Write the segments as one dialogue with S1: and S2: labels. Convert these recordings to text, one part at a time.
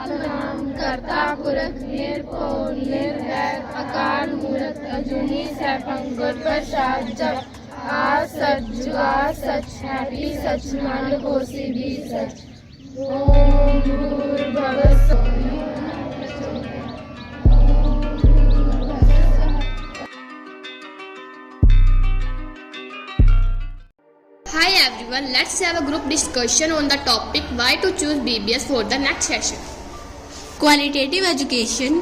S1: सतनाम करता पुरख निरभव निर्वैर अकाल मूर्त अजूनी सैभंगुर प्रसाद जप आ सच जुगा सच हैप्पी सच मन होसी भी सच। ओम भूर्भुवः स्वः।
S2: Hi everyone, let's have a group discussion on the topic why to choose BBS for the next session.
S3: Qualitative education.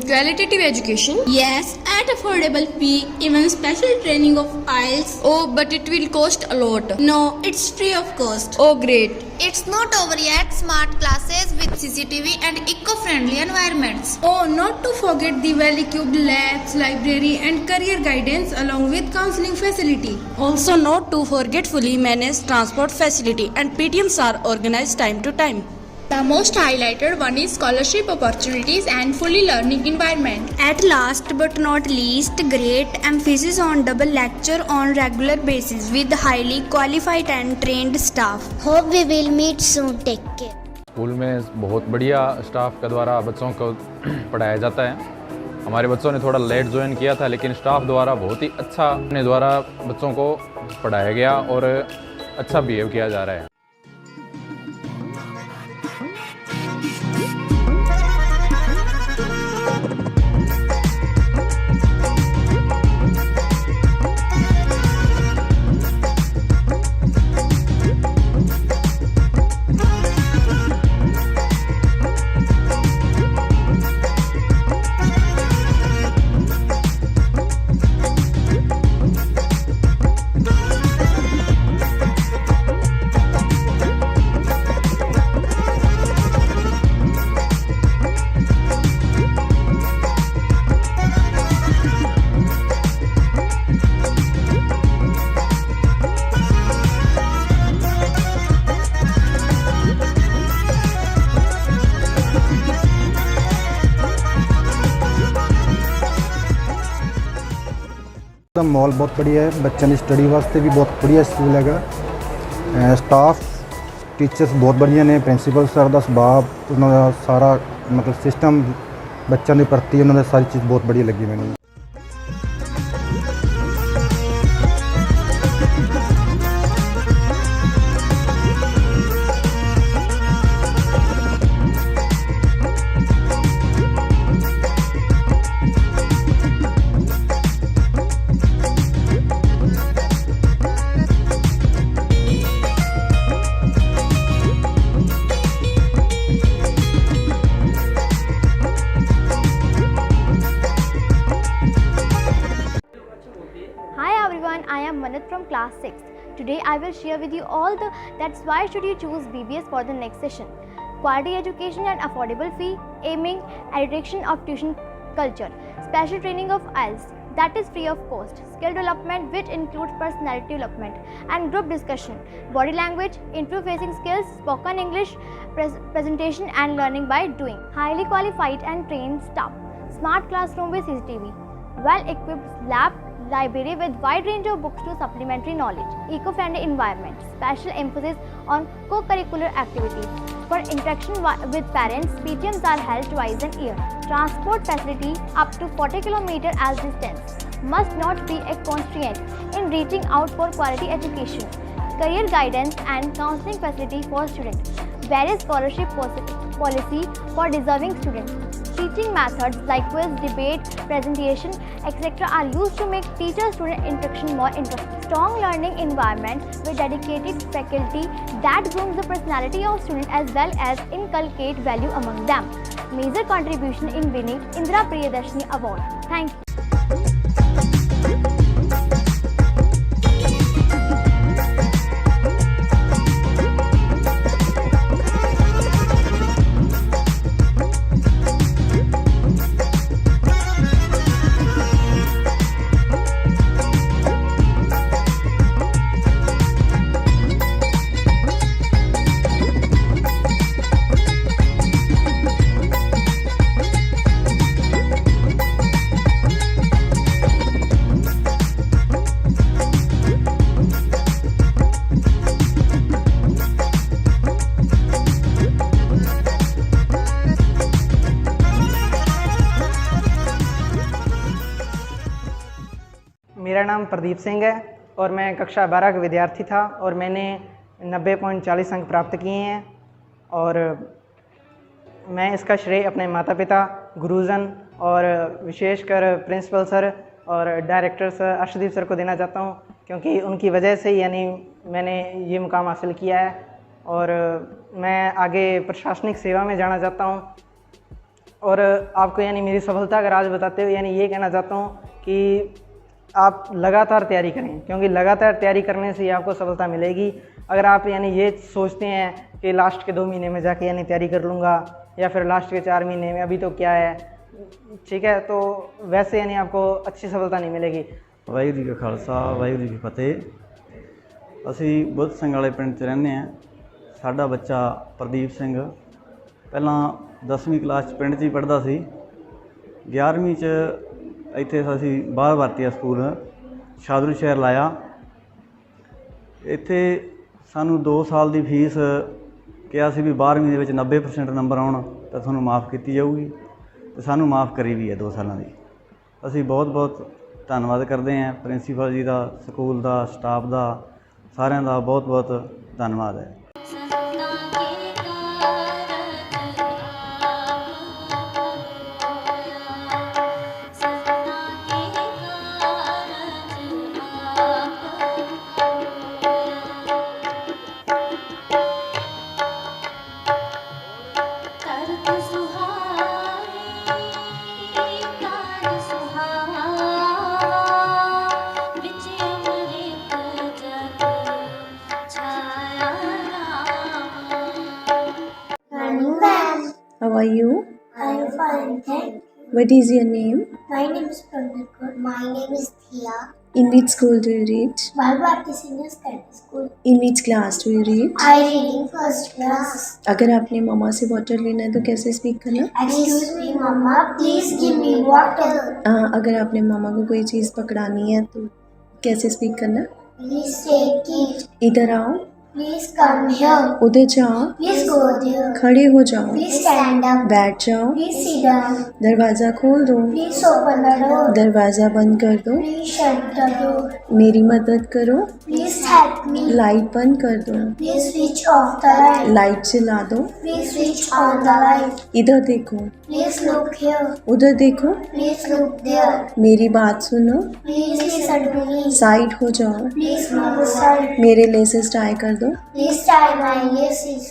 S2: Qualitative education?
S3: Yes, at affordable fee, even special training of IELTS.
S2: Oh, but it will cost a lot.
S3: No, it's free of cost.
S2: Oh, great.
S4: It's not over yet. Smart classes with CCTV and eco-friendly environments.
S3: Oh, not to forget the well-equipped labs, library and career guidance along with counseling facility.
S5: Also not to forget fully managed transport facility and PTMs are organized time to time.
S6: The most highlighted one is scholarship opportunities and fully learning environment.
S3: At last but not least, great emphasis on double lecture on regular basis with highly qualified and trained staff.
S7: Hope we will meet soon. Take care.
S8: School में बहुत बढ़िया staff के द्वारा बच्चों को पढ़ाया जाता है। हमारे बच्चों ने थोड़ा लेट ज्वाइन किया था, लेकिन स्टाफ द्वारा बहुत ही अच्छा अपने द्वारा बच्चों को पढ़ाया गया और अच्छा बिहेव किया जा रहा है।
S9: माहौल बहुत बढ़िया है, बच्चों की स्टडी वास्ते भी बहुत बढ़िया स्कूल है। स्टाफ टीचर्स बहुत बढ़िया ने, प्रिंसीपल सर का सुभाव, उन्होंने सारा मतलब सिस्टम बच्चों के प्रति उन्होंने सारी चीज़ बहुत बढ़िया लगी मैंने।
S10: I am Manat from class 6. Today I will share with you all that's why should you choose BBS for the next session. Quality education and affordable fee, aiming at reduction of tuition culture, special training of IELTS that is free of cost, skill development which includes personality development and group discussion, body language, interview-facing skills, spoken English, presentation and learning by doing, highly qualified and trained staff, smart classroom with CCTV, well-equipped lab, library with wide range of books to supplementary knowledge, eco-friendly environment, special emphasis on co-curricular activities. For interaction with parents, PTMs are held twice a year. Transport facility up to 40 km as distance must not be a constraint in reaching out for quality education. Career guidance and counseling facility for students. Various scholarship policy for deserving students. Teaching methods like quiz, debate, presentation, etc. are used to make teacher-student interaction more interesting. Strong learning environment with dedicated faculty that grooms the personality of students as well as inculcate value among them. Major contribution in winning Indira Priyadarshini Award. Thank you.
S11: नाम प्रदीप सिंह है और मैं कक्षा 12 का विद्यार्थी था और मैंने 90.40 अंक प्राप्त किए हैं। और मैं इसका श्रेय अपने माता पिता, गुरुजन और विशेषकर प्रिंसिपल सर और डायरेक्टर सर अर्शदीप सर को देना चाहता हूँ, क्योंकि उनकी वजह से यानी मैंने ये मुकाम हासिल किया है। और मैं आगे प्रशासनिक सेवा में जाना चाहता हूँ। और आपको यानी मेरी सफलता का राज बताते हुए यानी ये कहना चाहता हूँ कि आप लगातार तैयारी करें, क्योंकि लगातार तैयारी करने से ही आपको सफलता मिलेगी। अगर आप यानी ये सोचते हैं कि लास्ट के 2 महीने में जाके यानी तैयारी कर लूँगा या फिर लास्ट के 4 महीने में, अभी तो क्या है, ठीक है, तो वैसे यानी आपको अच्छी सफलता नहीं मिलेगी।
S12: वाहिगुरू जी का खालसा वाहिगुरू जी की फतेह। ਅਸੀਂ ਬੁੱਧ ਸਿੰਘ ਵਾਲੇ ਪਿੰਡ 'ਚ ਰਹਿੰਦੇ ਹਾਂ। ਸਾਡਾ ਬੱਚਾ ਪ੍ਰਦੀਪ ਸਿੰਘ ਪਹਿਲਾਂ 10ਵੀਂ ਕਲਾਸ 'ਚ ਪਿੰਡ 'ਚ ਹੀ ਪੜ੍ਹਦਾ ਸੀ। 11ਵੀਂ 'ਚ ਇੱਥੇ ਅਸੀਂ ਬਾਹਰ ਵਰਤੀਆ ਸਕੂਲ ਸ਼ਾਦਰੂ ਸ਼ਹਿਰ ਲਾਇਆ। ਇੱਥੇ ਸਾਨੂੰ 2 ਸਾਲ ਦੀ ਫੀਸ ਕਿਹਾ ਸੀ ਵੀ 12ਵੀਂ ਦੇ ਵਿੱਚ 90% ਨੰਬਰ ਆਉਣ ਤਾਂ ਤੁਹਾਨੂੰ ਮਾफ़ ਕੀਤੀ ਜਾਊਗੀ, ਤੇ ਸਾਨੂੰ ਮਾफ़ ਕਰੀ ਵੀ ਹੈ 2 ਸਾਲਾਂ ਦੀ। ਅਸੀਂ ਬਹੁਤ ਬਹੁਤ ਧੰਨਵਾਦ ਕਰਦੇ ਹਾਂ ਪ੍ਰਿੰਸੀਪਲ ਜੀ ਦਾ, ਸਕੂਲ ਦਾ, ਸਟਾਫ ਦਾ, ਸਾਰਿਆਂ ਦਾ ਬਹੁਤ ਬਹੁਤ ਧੰਨਵਾਦ ਹੈ।
S13: How are you?
S7: I am fine, thank you.
S13: What is your name?
S7: My name is Pranakar. My name is Thea.
S13: In which school do you read?
S7: Balbharti Senior Secondary School.
S13: In which class do you read?
S7: I read in first class.
S13: अगर आपने मामा से water लेना है तो कैसे speak करना?
S7: Excuse me, Mama. Please give me water.
S13: अगर आपने मामा को कोई चीज़ पकड़ानी है तो कैसे स्पीक करना?
S7: Please take it.
S13: इधर आओ।
S7: Please come here.
S13: उधर जाओ।
S7: Please go there.
S13: खड़े हो जाओ।
S7: Please stand up.
S13: बैठ जाओ।
S7: Please sit down.
S13: दरवाज़ा खोल दो।
S7: Please open the door.
S13: दरवाज़ा बंद कर दो।
S7: Please shut the door.
S13: मेरी मदद करो।
S7: Please help me.
S13: लाइट बंद कर दो।
S7: Please switch off the light.
S13: Light जला दो।
S7: Please switch on the light.
S13: इधर देखो।
S7: Please look here.
S13: उधर देखो।
S7: Please look there.
S13: मेरी बात सुनो।
S7: Please listen to me.
S13: Side हो जाओ।
S7: Please move aside.
S13: मेरे लेसेस टाई कर दो।
S7: Please tie my laces.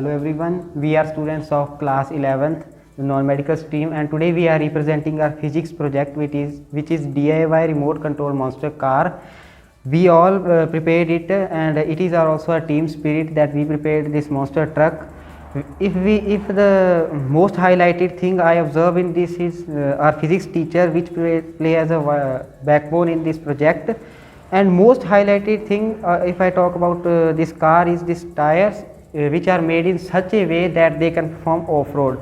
S11: Hello everyone, we are students of class 11th non-medical stream, and today we are representing our physics project which is DIY remote control monster car. We all prepared it, and it is also a team spirit that we prepared this monster truck. If the most highlighted thing I observe in this is our physics teacher, which play as a backbone in this project. And most highlighted thing, if I talk about this car, is these tires which are made in such a way that they can perform off-road.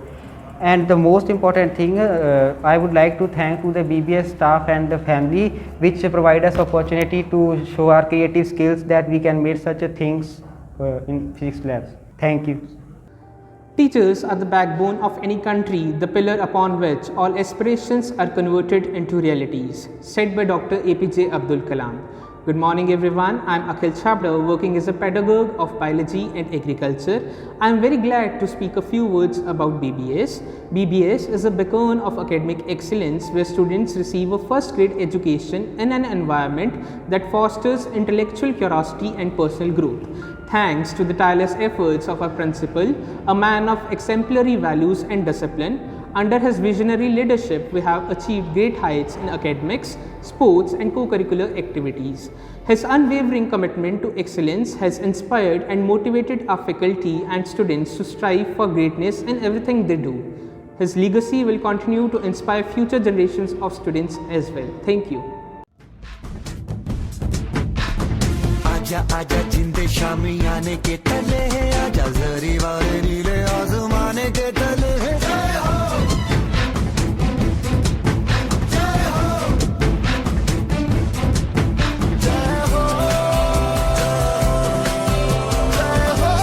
S11: And the most important thing, I would like to thank to the BBS staff and the family which provide us opportunity to show our creative skills that we can make such a things in physics labs. Thank you.
S14: Teachers are the backbone of any country, the pillar upon which all aspirations are converted into realities, said by Dr. APJ Abdul Kalam. Good morning everyone, I am Akhil Chhabda, working as a pedagogue of biology and agriculture. I am very glad to speak a few words about BBS. BBS is a beacon of academic excellence where students receive a first grade education in an environment that fosters intellectual curiosity and personal growth. Thanks to the tireless efforts of our principal, a man of exemplary values and discipline, under his visionary leadership, we have achieved great heights in academics, sports and co-curricular activities. His unwavering commitment to excellence has inspired and motivated our faculty and students to strive for greatness in everything they do. His legacy will continue to inspire future generations of students as well. Thank you.
S15: आजा आजा जिंदे शामी आने के तले है, आजा जरी वाले नीले आसमाने के तले है। जय हो जय हो जय हो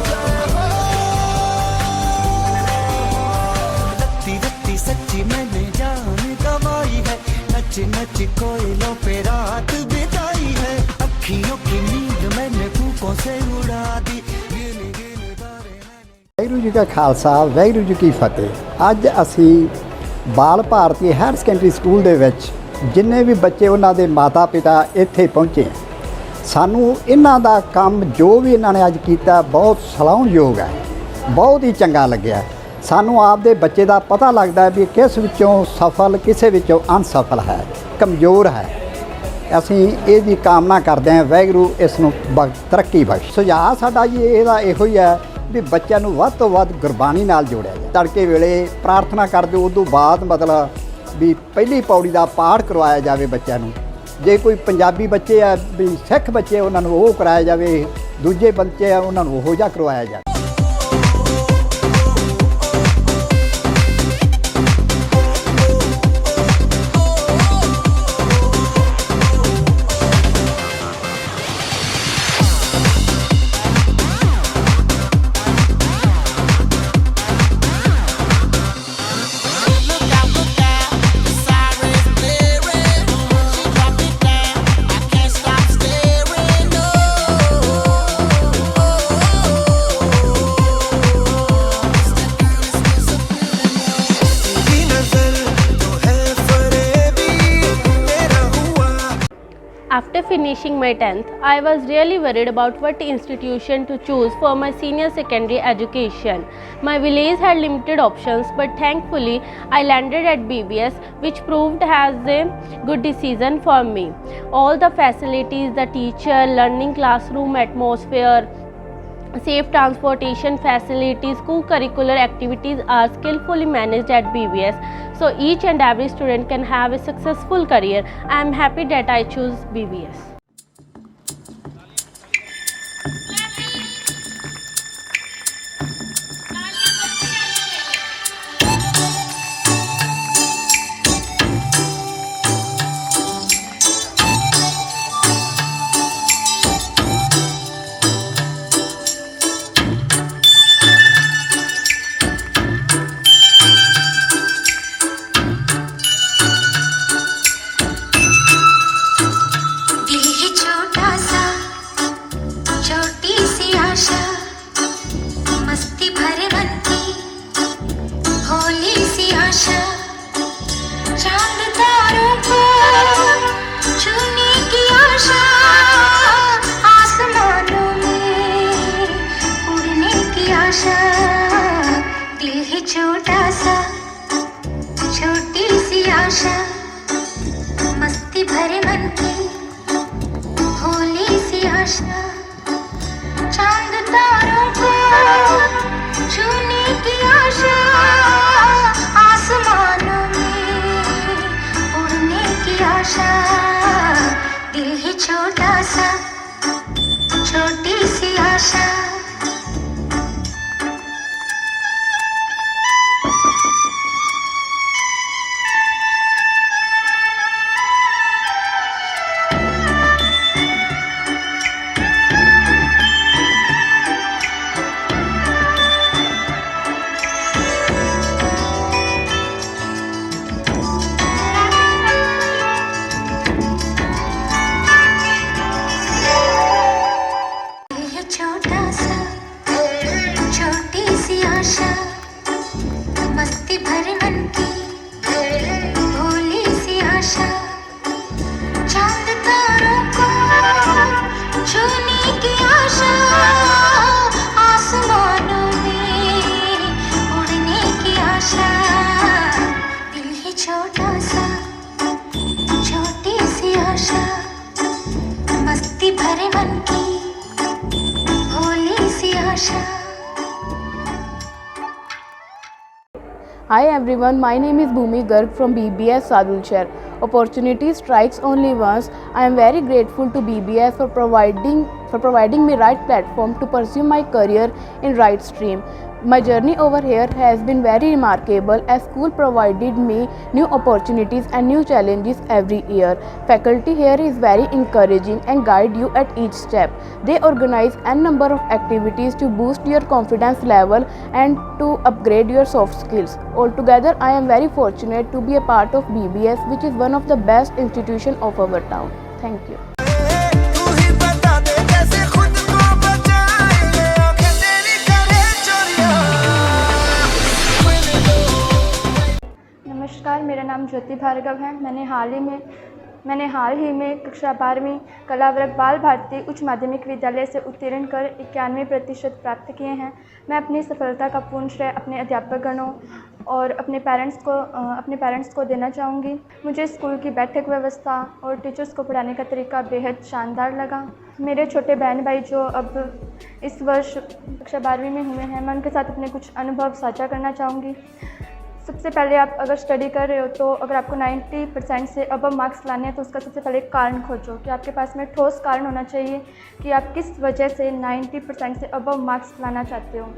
S15: जय हो रत्ती रत्ती सच्ची मैंने नच नच कोयलों पे रात बिताई है, अखियों की नींद मैंने फूकों से उड़ा दी।
S16: ਵਾਹਿਗੁਰੂ ਜੀ ਕਾ ਖਾਲਸਾ, ਵਾਹਿਗੁਰੂ ਜੀ ਕੀ ਫਤਿਹ। ਅੱਜ ਅਸੀਂ ਬਾਲ ਭਾਰਤੀ ਹਾਇਰ ਸੈਕੰਡਰੀ ਸਕੂਲ ਦੇ ਵਿੱਚ ਜਿੰਨੇ ਵੀ ਬੱਚੇ ਉਹਨਾਂ ਦੇ ਮਾਤਾ ਪਿਤਾ ਇੱਥੇ ਪਹੁੰਚੇ, ਸਾਨੂੰ ਇਹਨਾਂ ਦਾ ਕੰਮ ਜੋ ਵੀ ਇਹਨਾਂ ਨੇ ਅੱਜ ਕੀਤਾ ਬਹੁਤ ਸਲਾਹੁਣਯੋਗ ਹੈ, ਬਹੁਤ ਹੀ ਚੰਗਾ ਲੱਗਿਆ। ਸਾਨੂੰ ਆਪਦੇ ਬੱਚੇ ਦਾ ਪਤਾ ਲੱਗਦਾ ਵੀ ਕਿਸ ਵਿੱਚੋਂ ਸਫਲ, ਕਿਸੇ ਵਿੱਚੋਂ ਅਨਸਫਲ ਹੈ, ਕਮਜ਼ੋਰ ਹੈ। ਅਸੀਂ ਇਹਦੀ ਕਾਮਨਾ ਕਰਦੇ ਹਾਂ ਵਾਹਿਗੁਰੂ ਇਸ ਨੂੰ ਤਰੱਕੀ ਬਖਸ਼। ਸੁਝਾਅ ਸਾਡਾ ਜੀ ਇਹਦਾ ਇਹੋ ਹੀ ਹੈ ਵੀ ਬੱਚਿਆਂ ਨੂੰ ਵੱਧ ਤੋਂ ਵੱਧ ਗੁਰਬਾਣੀ ਨਾਲ ਜੋੜਿਆ ਜਾਏ। ਤੜਕੇ ਵੇਲੇ ਪ੍ਰਾਰਥਨਾ ਕਰਦੇ ਉਸ ਤੋਂ ਬਾਅਦ ਮਤਲਬ ਵੀ ਪਹਿਲੀ ਪੌੜੀ ਦਾ ਪਾਠ ਕਰਵਾਇਆ ਜਾਵੇ ਬੱਚਿਆਂ ਨੂੰ। ਜੇ ਕੋਈ ਪੰਜਾਬੀ ਬੱਚੇ ਆ ਵੀ ਸਿੱਖ ਬੱਚੇ ਉਹਨਾਂ ਨੂੰ ਉਹ ਕਰਾਇਆ ਜਾਵੇ, ਦੂਜੇ ਬੱਚੇ ਆ ਉਹਨਾਂ ਨੂੰ ਉਹੋ ਜਿਹਾ ਕਰਵਾਇਆ ਜਾਵੇ।
S1: After finishing my 10th, I was really worried about what institution to choose for my senior secondary education. My village had limited options, but thankfully I landed at BBS, which proved as a good decision for me. All the facilities, the teacher, learning classroom atmosphere, safe transportation facilities, co-curricular activities are skillfully managed at BBS, so each and every student can have a successful career. I am happy that I choose BBS.
S15: चांद तारों को छूने की
S17: आशा मस्ती भरे मन की भोली सी आशा चांद तारों को छूने की आशा आसमानों में उड़ने की आशा दिल ही छोटा सा छोटी सी आशा छोटा सा छोटी सी आशा मस्ती भरे मन की भोली सी आशा चांद तारों को छूने की आशा आसमानों में उड़ने की आशा दिल ही छोटा सा छोटी सी आशा मस्ती भरे मन की
S1: Hi everyone, my name is Bhumi Garg from BBS Sadulshar. Opportunity strikes only once. I am very grateful to BBS for providing me right platform to pursue my career in right stream. My journey over here has been very remarkable as school provided me new opportunities and new challenges every year. Faculty here is very encouraging and guide you at each step. They organize a number of activities to boost your confidence level and to upgrade your soft skills. Altogether, I am very fortunate to be a part of BBS, which is one of the best institutions of our town. Thank you.
S18: नमस्कार, मेरा नाम ज्योति भार्गव है। मैंने हाल ही में कक्षा 12वीं कलावर्ग बाल भारती उच्च माध्यमिक विद्यालय से उत्तीर्ण कर 91% प्राप्त किए हैं। मैं अपनी सफलता का पूर्ण श्रेय अपने अध्यापकगणों और अपने पेरेंट्स को देना चाहूँगी। मुझे स्कूल की बैठक व्यवस्था और टीचर्स को पढ़ाने का तरीका बेहद शानदार लगा। मेरे छोटे बहन भाई जो अब इस वर्ष कक्षा 12वीं में हुए हैं, मैं उनके साथ अपने कुछ अनुभव साझा करना चाहूँगी। सबसे पहले आप अगर स्टडी कर रहे हो तो अगर आपको 90% से अबव मार्क्स लाने हैं तो उसका सबसे पहले कारण खोजो कि आपके पास में ठोस कारण होना चाहिए कि आप किस वजह से 90% से अबव मार्क्स लाना चाहते हो।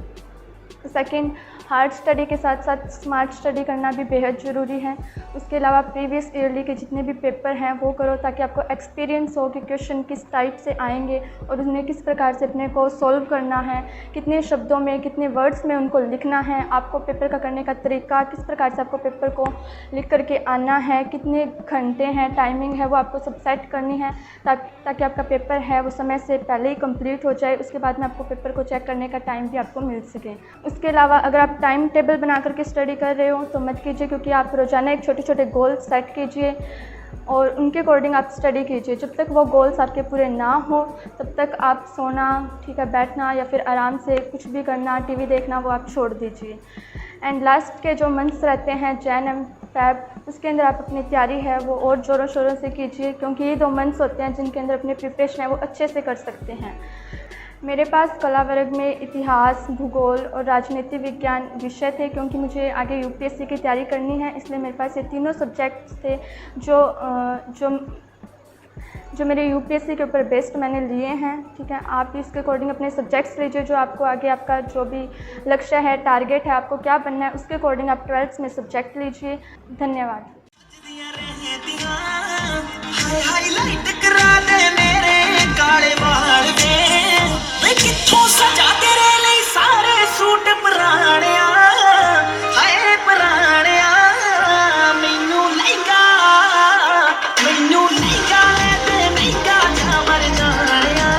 S18: सेकंड, हार्ड स्टडी के साथ साथ स्मार्ट स्टडी करना भी बेहद ज़रूरी है। उसके अलावा प्रीवियस ईयरली के जितने भी पेपर हैं वो करो ताकि आपको एक्सपीरियंस हो कि क्वेश्चन किस टाइप से आएंगे और उन्हें किस प्रकार से अपने को सॉल्व करना है, कितने शब्दों में कितने वर्ड्स में उनको लिखना है, आपको पेपर का करने का तरीका किस प्रकार से आपको पेपर को लिख करके आना है, कितने घंटे हैं, टाइमिंग है, वो आपको सब सेट करनी है ताकि आपका पेपर है वो समय से पहले ही कंप्लीट हो जाए। उसके बाद में आपको पेपर को चेक करने का टाइम भी आपको मिल सके। उसके अलावा अगर आप टाइम टेबल बना करके स्टडी कर रहे हो तो मत कीजिए, क्योंकि आप रोज़ाना एक छोटे छोटे गोल सेट कीजिए और उनके अकॉर्डिंग आप स्टडी कीजिए। जब तक वो गोल्स आपके पूरे ना हो तब तक आप सोना, ठीक है, बैठना या फिर आराम से कुछ भी करना, टीवी देखना, वो आप छोड़ दीजिए। एंड लास्ट के जो मंथ्स रहते हैं जैन फैब, उसके अंदर आप अपनी तैयारी है वो और ज़ोरों शोरों से कीजिए, क्योंकि ये 2 मंथ्स होते हैं जिनके अंदर अपने प्रिपरेशन है वो अच्छे से कर सकते हैं। मेरे पास कला वर्ग में इतिहास, भूगोल और राजनीति विज्ञान विषय थे, क्योंकि मुझे आगे यूपीएससी की तैयारी करनी है, इसलिए मेरे पास ये तीनों सब्जेक्ट्स थे जो मेरे यूपीएससी के ऊपर बेस्ड मैंने लिए हैं। ठीक है, आप भी इसके अकॉर्डिंग अपने सब्जेक्ट्स लीजिए जो आपको आगे आपका जो भी लक्ष्य है, टारगेट है, आपको क्या बनना है, उसके अकॉर्डिंग आप 12th में सब्जेक्ट लीजिए। धन्यवाद।
S15: हाईलाइट करा दे मेरे काले बाल दे, वे कित्थों सजा तेरे लिए सारे सूट पुराणिया, हाय पुराणिया, मैनू लहंगा ते महंगा झमर जानिया,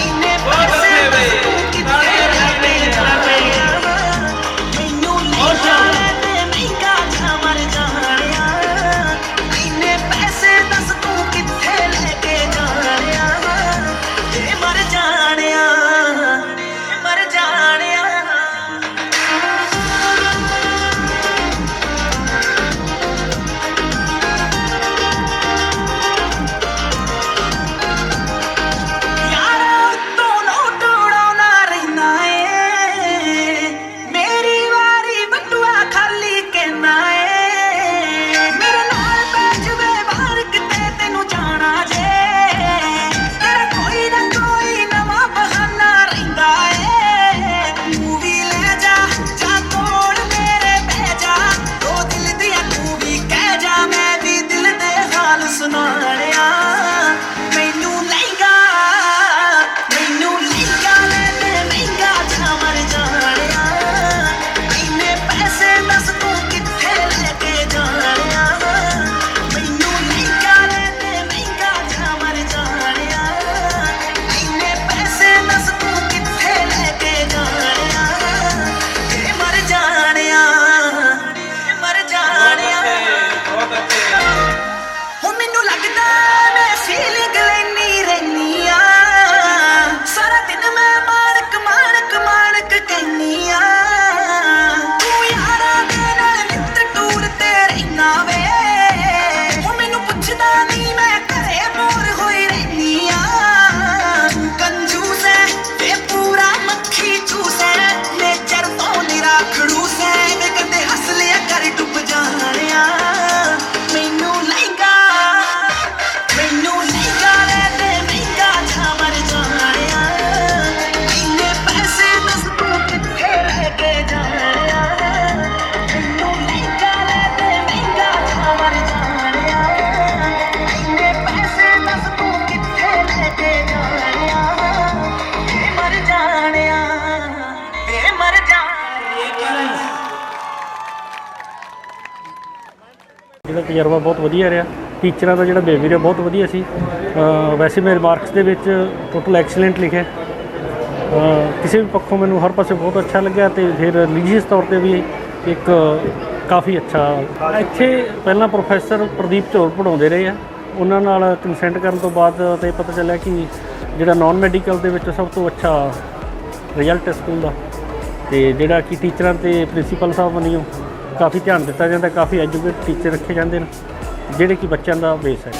S15: इन्ने पैसे तू कित्थे लगे जानिया, मैनू लहंगा ते महंगा झमर जानिया, इन्ने पैसे दस तू कित्थे लेके जानिया, ते मर जानिया।
S19: ਜਿਹੜਾ ਤਜਰਬਾ ਬਹੁਤ ਵਧੀਆ ਰਿਹਾ। ਟੀਚਰਾਂ ਦਾ ਜਿਹੜਾ ਬਿਹੇਵੀਅਰ ਬਹੁਤ ਵਧੀਆ ਸੀ। ਵੈਸੇ ਮੇਰੇ ਮਾਰਕਸ ਦੇ ਵਿੱਚ ਟੋਟਲ ਐਕਸਲੈਂਟ ਲਿਖਿਆ। ਕਿਸੇ ਵੀ ਪੱਖੋਂ ਮੈਨੂੰ ਹਰ ਪਾਸੇ ਬਹੁਤ ਅੱਛਾ ਲੱਗਿਆ ਅਤੇ ਫਿਰ ਰਿਲੀਜੀਅਸ ਤੌਰ 'ਤੇ ਵੀ ਇੱਕ ਕਾਫੀ ਅੱਛਾ। ਇੱਥੇ ਪਹਿਲਾਂ ਪ੍ਰੋਫੈਸਰ ਪ੍ਰਦੀਪ ਝੋਰ ਪੜ੍ਹਾਉਂਦੇ ਰਹੇ ਆ, ਉਹਨਾਂ ਨਾਲ ਕੰਸੈਂਟ ਕਰਨ ਤੋਂ ਬਾਅਦ ਤਾਂ ਪਤਾ ਚੱਲਿਆ ਕਿ ਜਿਹੜਾ ਨੌਨ ਮੈਡੀਕਲ ਦੇ ਵਿੱਚ ਸਭ ਤੋਂ ਅੱਛਾ ਰਿਜ਼ਲਟ ਹੈ ਸਕੂਲ ਦਾ। ਅਤੇ ਜਿਹੜਾ ਕਿ ਟੀਚਰਾਂ ਅਤੇ ਪ੍ਰਿੰਸੀਪਲ ਸਾਹਿਬ ਵੱਲੋਂ ਕਾਫੀ ਧਿਆਨ ਦਿੱਤਾ ਜਾਂਦਾ, ਕਾਫੀ ਐਜੂਕੇਟ ਟੀਚਰ ਰੱਖੇ ਜਾਂਦੇ ਨੇ ਜਿਹੜੇ ਕਿ ਬੱਚਿਆਂ ਦਾ ਬੇਸ ਹੈ।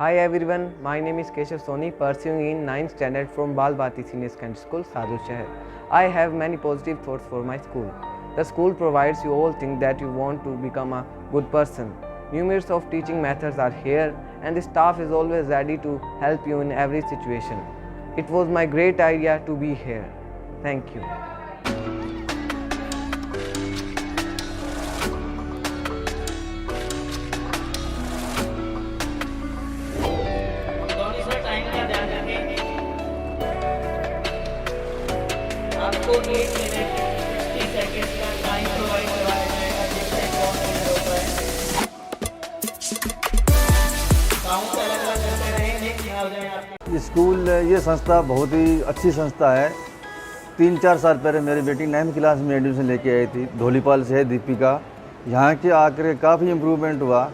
S20: Hi everyone, my name is Keshav Soni, pursuing in 9th standard from Bal Bharti Senior Secondary School, Sadhu Shahar. I have many positive thoughts for my school. The school provides you all things that you want to become a good person. Numerous of teaching methods are here and the staff is always ready to help you in every situation. It was my great idea to be here. Thank you.
S21: आपको 8 minute 60 seconds का time provide करवाया जाएगा जिससे कौन winner होता है। Count अलग-अलग करते रहेंगे कि आ जाए आपके।
S12: ये स्कूल, ये संस्था बहुत ही अच्छी संस्था है। 3-4 साल पहले मेरी बेटी 9th क्लास में एडमिशन लेके आई थी। धोलीपाल से है दीपिका। यहाँ के आकर काफ़ी इम्प्रूवमेंट हुआ।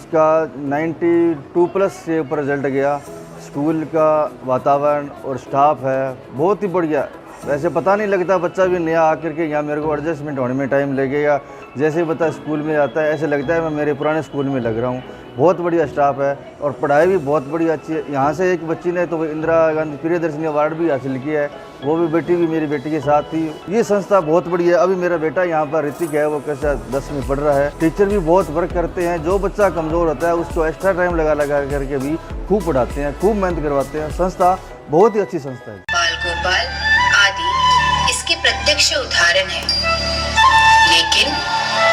S12: उसका 92+ से ऊपर रिजल्ट गया। स्कूल का वातावरण और स्टाफ है बहुत ही बढ़िया। वैसे पता नहीं लगता, बच्चा भी नया आकर के यहाँ मेरे को एडजस्टमेंट होने में टाइम लगेगा। जैसे ही बच्चा स्कूल में आता है ऐसे लगता है मैं मेरे पुराने स्कूल में लग रहा हूँ। बहुत बढ़िया स्टाफ है और पढ़ाई भी बहुत बढ़िया अच्छी है। यहाँ से एक बच्ची ने तो इंदिरा गांधी प्रियदर्शनी अवार्ड भी हासिल किया है, वो भी बेटी भी मेरी बेटी के साथ थी। ये संस्था बहुत बढ़िया है। अभी मेरा बेटा यहाँ पर ऋतिक है, वो कैसा 10वीं में पढ़ रहा है। टीचर भी बहुत वर्क करते हैं। जो बच्चा कमज़ोर होता है उसको एक्स्ट्रा टाइम लगा करके भी खूब पढ़ाते हैं, खूब मेहनत करवाते हैं। संस्था बहुत ही अच्छी संस्था है।
S22: बाल गोपाल आदि इसके प्रत्यक्ष उदाहरण है, लेकिन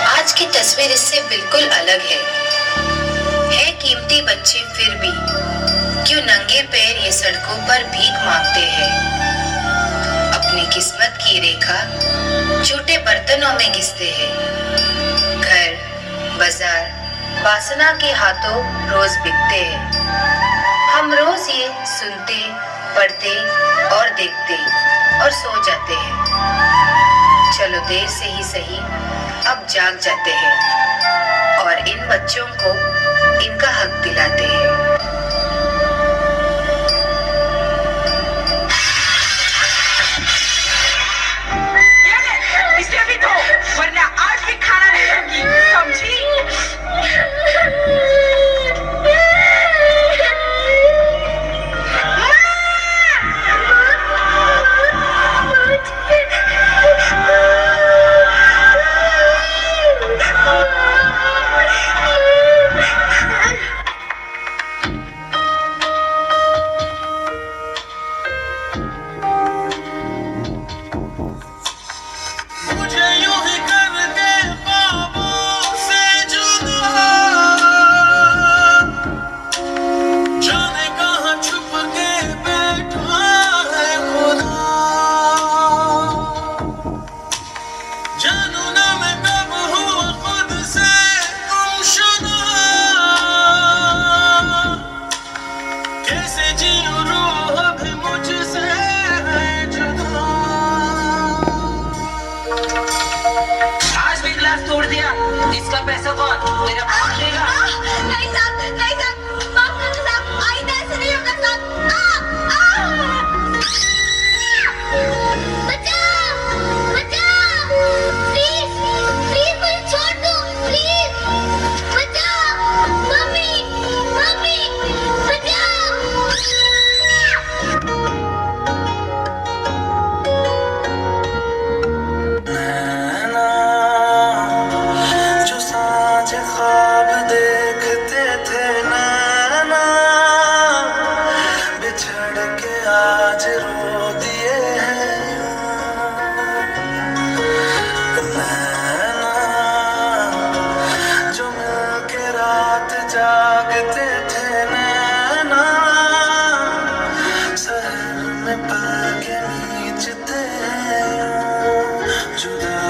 S22: आज की तस्वीर इससे बिल्कुल अलग है। कीमती बच्चे फिर भी क्यों नंगे पैर ये सड़कों पर भीख मांगते हैं। अपनी किस्मत की रेखा छोटे बर्तनों में घिसते हैं। घर, बाजार, वासना के हाथों रोज बिकते हैं। हम रोज ये सुनते, पढ़ते और देखते और सो जाते हैं। चलो देर से ही सही, अब जाग जाते हैं और इन बच्चों को इनका हक दिलाते हैं।
S21: इसे भी दो, वरना आज भी खाना नहीं दूंगी, समझी? तोड़ दिया, इसका पैसा कौन? मेरा बाप देगा। नहीं साहब, नहीं साहब, माफ कर दो साहब, आइंदा ऐसे नहीं होगा साहब। बचाओ, बचाओ, प्लीज, प्लीज मुझे छोड़ दो, प्लीज, बचाओ, मम्मी, मम्मी, बचाओ।
S15: आज रो दिए हैं नैना, जो मिलके रात जागते थे नैना, शहर में पल के नीचते जुदा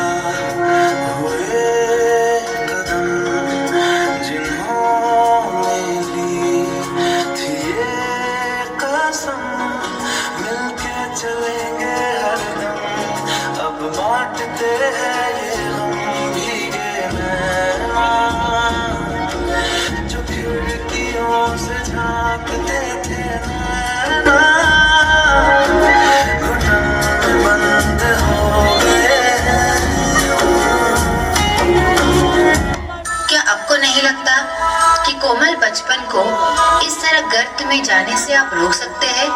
S15: हुए कदम जिन्होंने ली थी ये कसम, मिलके चलेंगे हरदम, अब बांटते हैं ये हम भीगे नैना, जो खिड़कियों से झांकते थे नैना, घुटन में बंद हो गए हैं।
S22: क्या आपको नहीं लगता कि कोमल बचपन को इस तरह गर्त में जाने से आप रोक सकते हैं?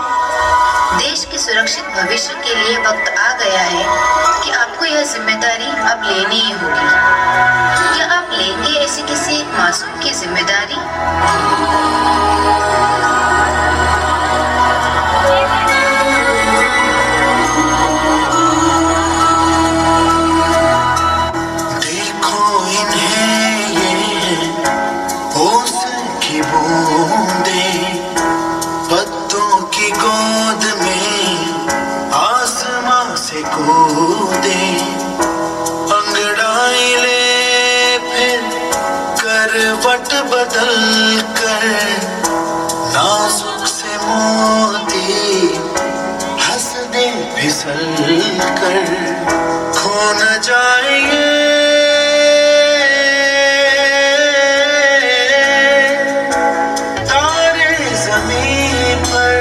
S22: देश के सुरक्षित भविष्य के लिए वक्त आ गया है कि आपको यह जिम्मेदारी अब लेनी ही होगी। क्या आप लेंगे ऐसी किसी मासूम की जिम्मेदारी?
S15: देखो इन्हें ये ओस की बूंदें, पत्तों की गोद में आसमां से कूदे, अंगड़ाई ले फिर करवट बदल कर, नाजुक से मोती हंस दे फिसल कर, खो न जाएंगे तारे जमीन पर,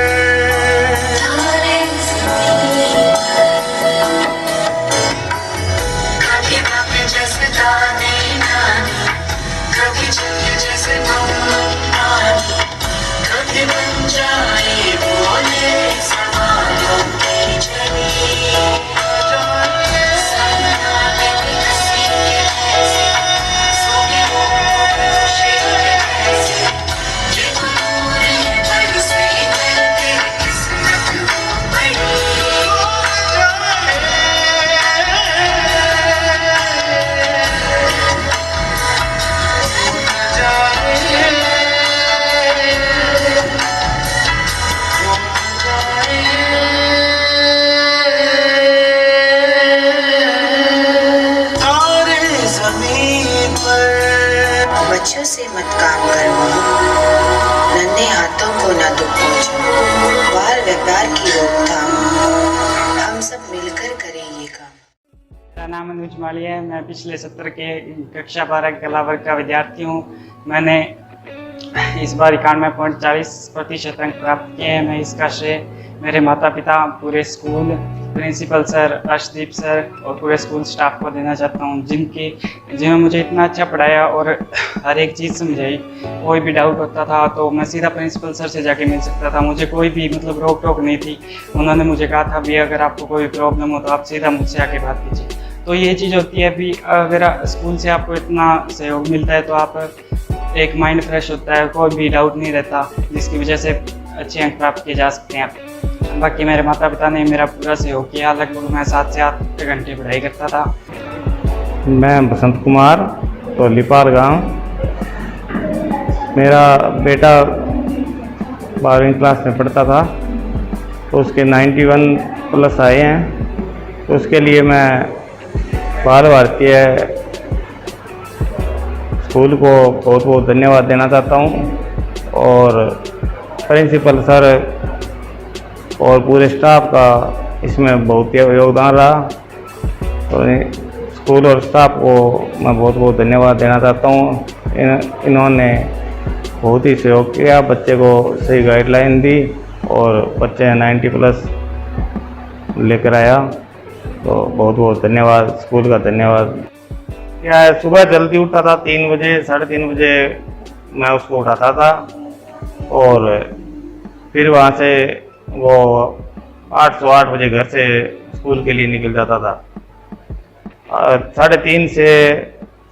S15: कभी भागे जैसे दाने नानी, कभी चले जैसे पानी, कभी बन जाए बोले समानों की जनी।
S22: बच्चों से मत काम करवाओ, नन्हे हाथों को न दुख पहुंचाओ, बाल व्यापार की रोकथाम हम सब मिलकर करें ये काम।
S11: मेरा नाम अनुज मालिया है। मैं पिछले सत्र के कक्षा 12 के कला वर्ग का विद्यार्थी हूँ। मैंने इस बार 91.40% अंक प्राप्त किए हैं। मैं इसका श्रेय मेरे माता पिता, पूरे school, principal sir, Arshdeep sir और पूरे स्कूल स्टाफ को देना चाहता हूँ, जिन्होंने मुझे इतना अच्छा पढ़ाया और हर एक चीज़ समझाई। कोई भी डाउट होता था तो मैं सीधा प्रिंसिपल सर से जाके मिल सकता था, मुझे कोई भी मतलब रोक टोक नहीं थी। उन्होंने मुझे कहा था भी अगर आपको कोई प्रॉब्लम हो तो आप सीधा मुझसे आके बात कीजिए। तो ये चीज़ होती है भी अगर स्कूल से आपको इतना सहयोग मिलता है तो आप एक माइंड फ्रेश होता है, कोई भी डाउट नहीं रहता, जिसकी वजह से अच्छे अंक प्राप्त किए जा सकते हैं। बाकी मेरे माता पिता ने मेरा पूरा सहयोग किया। लगभग मैं 7 से 8 घंटे पढ़ाई करता था।
S12: मैं बसंत कुमार, तो लिपार गांव। मेरा बेटा 12वीं क्लास में पढ़ता था तो उसके 91+ आए हैं, तो उसके लिए मैं बाल भारतीय स्कूल को बहुत बहुत धन्यवाद देना चाहता हूँ और प्रिंसिपल सर और पूरे स्टाफ का इसमें बहुत योगदान रहा। तो स्कूल और स्टाफ को मैं बहुत बहुत धन्यवाद देना चाहता हूँ। इन्होंने बहुत ही सहयोग किया, बच्चे को सही गाइडलाइन दी और बच्चे 90+ लेकर आया। तो बहुत बहुत धन्यवाद, स्कूल का धन्यवाद। क्या है, सुबह जल्दी उठता था, 3 बजे 3:30 बजे मैं उसको उठाता था और फिर वहाँ से वो 8:08 बजे घर से स्कूल के लिए निकल जाता था। 3:30 से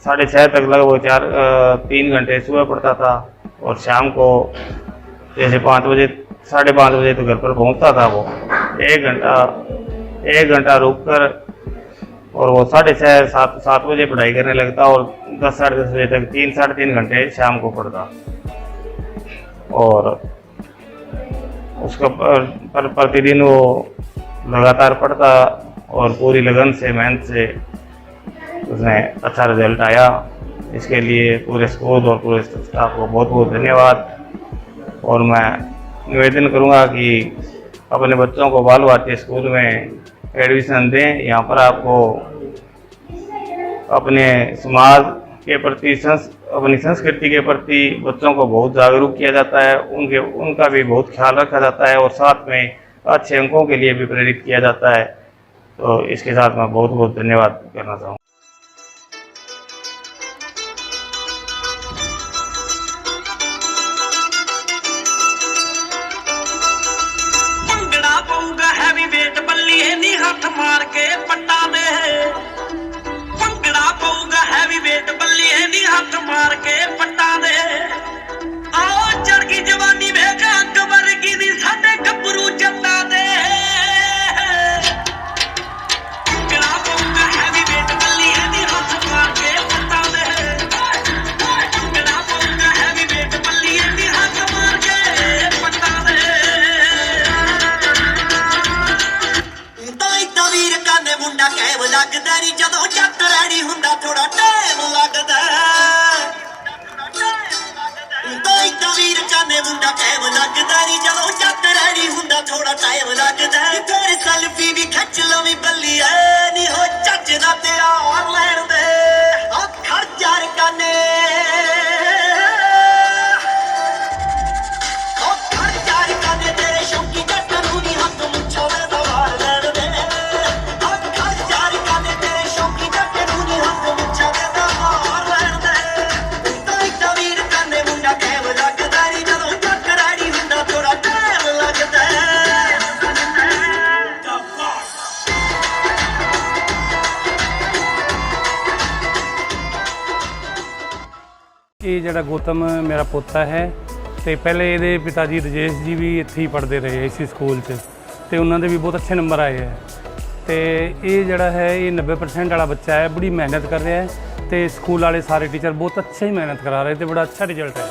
S12: 6:30 तक लगभग 3 घंटे सुबह पढ़ता था और शाम को जैसे 5 बजे
S2: 5:30 बजे तो घर पर पहुंचता था वो। एक घंटा रुक कर और वो 6:30 7 बजे पढ़ाई करने लगता और 10 साढ़े 10 बजे तक 3 साढ़े 3 घंटे शाम को पढ़ता। और उसका प्रतिदिन वो लगातार पढ़ता और पूरी लगन से मेहनत से उसने अच्छा रिजल्ट आया। इसके लिए पूरे स्कूल और पूरे स्टाफ को बहुत बहुत धन्यवाद। और मैं निवेदन करूंगा कि अपने बच्चों को बाल भारती स्कूल में एडमिशन दें। यहाँ पर आपको अपने समाज के प्रति अपनी संस्कृति के प्रति बच्चों को बहुत जागरूक किया जाता है, उनका भी बहुत ख्याल रखा जाता है और साथ में अच्छे अंकों के लिए भी प्रेरित किया जाता है। तो इसके साथ मैं बहुत बहुत धन्यवाद करना चाहूँगा।
S4: हाथ मार के पट्टा दे भंगड़ा पऊगा हैवी वेट बल्ली है नी हाथ मार के पट्टा दे आओ चढ़गी जवानी भेजा अकबर की दी साडे गबरू जता दे भंगड़ा पऊगा हैवी वेट बल्ली है नी हाथ मार के पट्टा दे भंगड़ा पऊगा हैवी वेट बल्ली है नी हाथ मार के पट्टा दे वीर काने मुंडा कैव लगदा नी जदों जट रैडी हुंदा थोड़ा टाइम लगदा तो वीर काने मुंडा कैव लगदा नी जदों जट रैडी हुंदा थोड़ा टाइम लगदा तेरे सेल्फी भी खिच लवी बल्ली ऐ नी हो जज ना तेरा और लैण दे आ खड़ यार काने ओ खड़ यार काने तेरे शौकी जट नूं नी हक मुच्छो में दवार लैण दे
S23: ਇਹ ਜਿਹੜਾ ਗੌਤਮ ਮੇਰਾ ਪੋਤਾ ਹੈ ਤੇ ਪਹਿਲੇ ਇਹਦੇ ਪਿਤਾ ਜੀ ਰਜੇਸ਼ ਜੀ ਵੀ ਇੱਥੇ ਹੀ ਪੜ੍ਹਦੇ ਰਹੇ ਇਸੇ ਸਕੂਲ 'ਚ ਤੇ ਉਹਨਾਂ ਦੇ ਵੀ ਬਹੁਤ ਅੱਛੇ ਨੰਬਰ ਆਏ ਹੈ ਤੇ ਇਹ ਜਿਹੜਾ ਹੈ ਇਹ 90% ਵਾਲਾ ਬੱਚਾ ਹੈ, ਬੜੀ ਮਿਹਨਤ ਕਰ ਰਿਹਾ ਹੈ ਤੇ ਸਕੂਲ ਵਾਲੇ ਸਾਰੇ ਟੀਚਰ ਬਹੁਤ ਅੱਛਾ ਹੀ ਮਿਹਨਤ ਕਰਾ ਰਹੇ ਤੇ ਬੜਾ ਅੱਛਾ ਰਿਜ਼ਲਟ ਹੈ।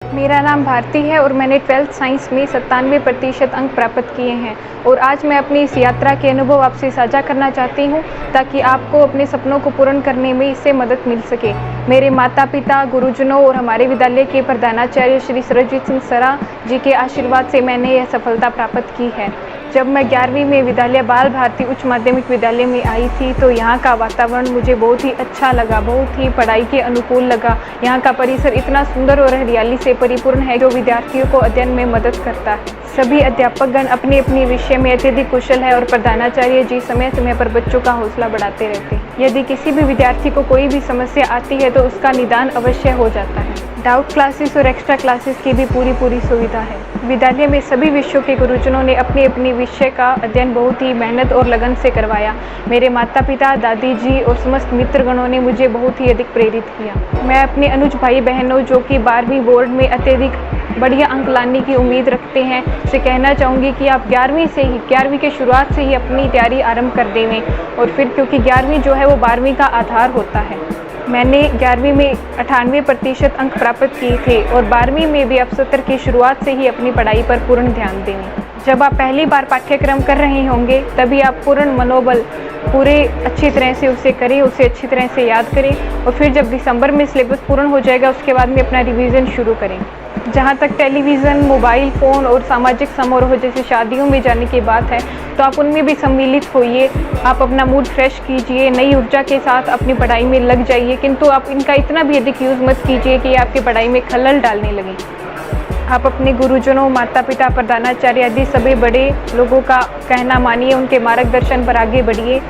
S18: मेरा नाम भारती है और मैंने 12th साइंस में 97% अंक प्राप्त किए हैं और आज मैं अपनी इस यात्रा के अनुभव आपसे साझा करना चाहती हूँ ताकि आपको अपने सपनों को पूर्ण करने में इससे मदद मिल सके। मेरे माता पिता, गुरुजनों और हमारे विद्यालय के प्रधानाचार्य श्री सरजीत सिंह सरा जी के आशीर्वाद से मैंने यह सफलता प्राप्त की है। जब मैं 11वीं में विद्यालय बाल भारती उच्च माध्यमिक विद्यालय में आई थी तो यहाँ का वातावरण मुझे बहुत ही अच्छा लगा, बहुत ही पढ़ाई के अनुकूल लगा। यहाँ का परिसर इतना सुंदर और हरियाली से परिपूर्ण है जो विद्यार्थियों को अध्ययन में मदद करता है। सभी अध्यापकगण अपने अपने विषय में अत्यधिक कुशल है और प्रधानाचार्य जी समय समय पर बच्चों का हौसला बढ़ाते रहते हैं। यदि किसी भी विद्यार्थी को कोई भी समस्या आती है तो उसका निदान अवश्य हो जाता है। डाउट क्लासेस और एक्स्ट्रा क्लासेस की भी पूरी सुविधा है। विद्यालय में सभी विषयों के गुरुजनों ने अपने अपने विषय का अध्ययन बहुत ही मेहनत और लगन से करवाया। मेरे माता पिता, दादी जी और समस्त मित्रगणों ने मुझे बहुत ही अधिक प्रेरित किया। मैं अपने अनुज भाई बहनों जो कि 12वीं बोर्ड में अत्यधिक बढ़िया अंक लाने की उम्मीद रखते हैं से कहना चाहूँगी कि आप 11वीं के शुरुआत से ही अपनी तैयारी आरंभ कर देवें और फिर क्योंकि 11वीं जो है वो 12वीं का आधार होता है। मैंने 11वीं में 98% अंक प्राप्त किए थे और 12वीं में भी आप 70 की शुरुआत से ही अपनी पढ़ाई पर पूर्ण ध्यान देंगे। जब आप पहली बार पाठ्यक्रम कर रहे होंगे तभी आप पूर्ण मनोबल पूरे अच्छी तरह से उसे करें, उसे अच्छी तरह से याद करें और फिर जब दिसंबर में सिलेबस पूर्ण हो जाएगा उसके बाद में अपना रिवीजन शुरू करें।
S3: जहाँ तक टेलीविज़न, मोबाइल फ़ोन और सामाजिक समारोह जैसे शादियों में जाने की बात है, तो आप उनमें भी सम्मिलित होइए। आप अपना मूड फ्रेश कीजिए, नई ऊर्जा के साथ अपनी पढ़ाई में लग जाइए, किंतु आप इनका इतना भी अधिक यूज़ मत कीजिए कि आपकी पढ़ाई में खलल डालने लगें। आप अपने गुरुजनों, माता पिता, प्रधानाचार्य आदि सभी बड़े लोगों का कहना मानिए, उनके मार्गदर्शन पर आगे बढ़िए।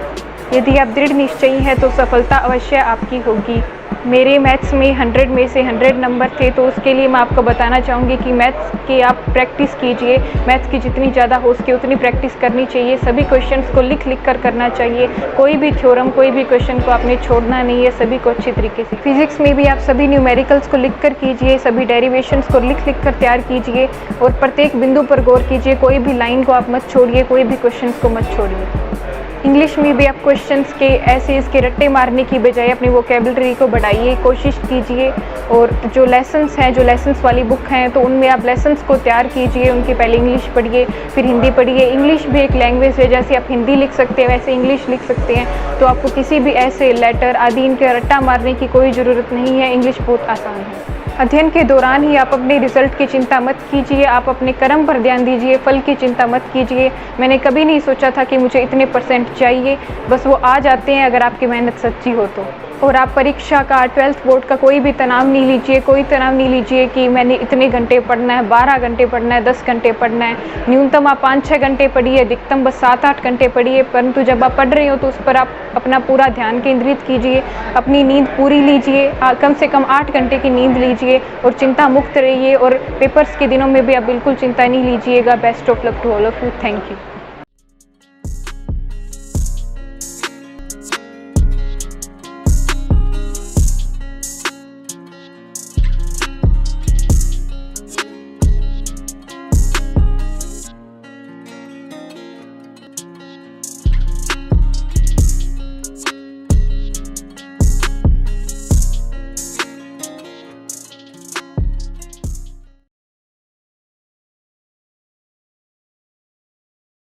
S3: यदि आप दृढ़ निश्चयी हैं तो सफलता अवश्य आपकी होगी। मेरे मैथ्स में 100 में से 100 नंबर थे, तो उसके लिए मैं आपको बताना चाहूँगी कि मैथ्स की आप प्रैक्टिस कीजिए। मैथ्स की जितनी ज़्यादा हो सके उतनी प्रैक्टिस करनी चाहिए। सभी क्वेश्चंस को लिख कर करना चाहिए। कोई भी थ्योरम, कोई भी क्वेश्चन को आपने छोड़ना नहीं है, सभी को अच्छी तरीके से। फिजिक्स में भी आप सभी न्यूमेरिकल्स को लिख कर कीजिए, सभी डेरिवेशंस को लिख कर तैयार कीजिए और प्रत्येक बिंदु पर गौर कीजिए। कोई भी लाइन को आप मत छोड़िए, कोई भी क्वेश्चन को मत छोड़िए। इंग्लिश में भी आप क्वेश्चंस के ऐसे इसके रट्टे मारने की बजाय अपनी वोकेबलरी को बढ़ाइए, कोशिश कीजिए। और जो लेसन्स हैं, जो लेसन्स वाली बुक हैं, तो उनमें आप लेसन्स को तैयार कीजिए। उनकी पहले इंग्लिश पढ़िए, फिर हिंदी पढ़िए। इंग्लिश भी एक लैंग्वेज है, जैसे आप हिंदी लिख सकते हैं वैसे इंग्लिश लिख सकते हैं। तो आपको किसी भी ऐसे लेटर आदि इनके रट्टा मारने की कोई ज़रूरत नहीं है। इंग्लिश बहुत आसान है। अध्ययन के दौरान ही आप अपने रिजल्ट की चिंता मत कीजिए, आप अपने कर्म पर ध्यान दीजिए, फल की चिंता मत कीजिए। मैंने कभी नहीं सोचा था कि मुझे इतने % चाहिए, बस वो आ जाते हैं अगर आपकी मेहनत सच्ची हो तो। और आप परीक्षा का, 12th बोर्ड का कोई भी तनाव नहीं लीजिए। कोई तनाव नहीं लीजिए कि मैंने इतने घंटे पढ़ना है, 12 घंटे पढ़ना है, 10 घंटे पढ़ना है। न्यूनतम आप 5-6 घंटे पढ़िए, अधिकतम बस 7-8 घंटे पढ़िए। परंतु जब आप पढ़ रहे हो तो उस पर आप अपना पूरा ध्यान केंद्रित कीजिए। अपनी नींद पूरी लीजिए, कम से कम 8 घंटे की नींद लीजिए और चिंता मुक्त रहिए। और पेपर्स के दिनों में भी आप बिल्कुल चिंता नहीं लीजिएगा। Best of luck to all of you. Thank you.